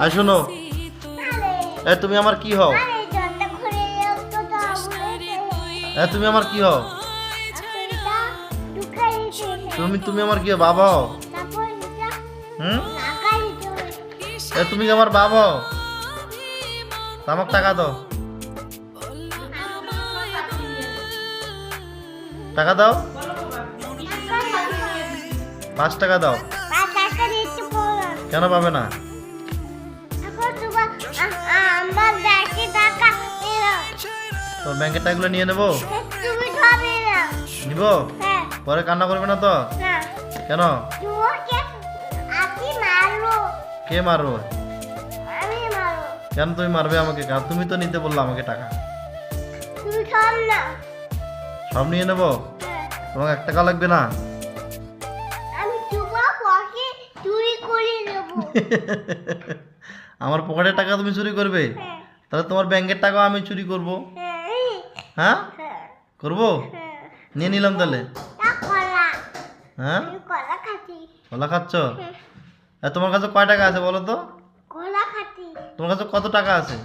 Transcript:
আর শোনো, তুমি আমার কি হও? তুমি আমার কি হও? তুমি আমার কি হও? বাবা হও? তুমি কি আমার বাবা হও? আমাকে টাকা দাও, টাকা দাও, 5 টাকা দাও। কেন পাবে না? তোর ব্যাংকের টাকাগুলো নিয়ে নেবো, নিব। পরে কান্না করবে না তো? কেন? কে মারবো? কেন তুমি মারবে আমাকে? তুমি তো নিতে বললো আমাকে টাকা। সব নিয়ে নেবো? তোমাকে 1 টাকা লাগবে না? আমার পকেটের টাকা তুমি চুরি করবে? তাহলে তোমার ব্যাংকের টাকাও আমি চুরি করব। হ্যাঁ, করবো। নিয়ে নিলাম তাহলে। হ্যাঁ, কলা খাচ্ছ? তোমার কাছে কয় টাকা আছে বলো তো? তোমার কাছে কত টাকা আছে?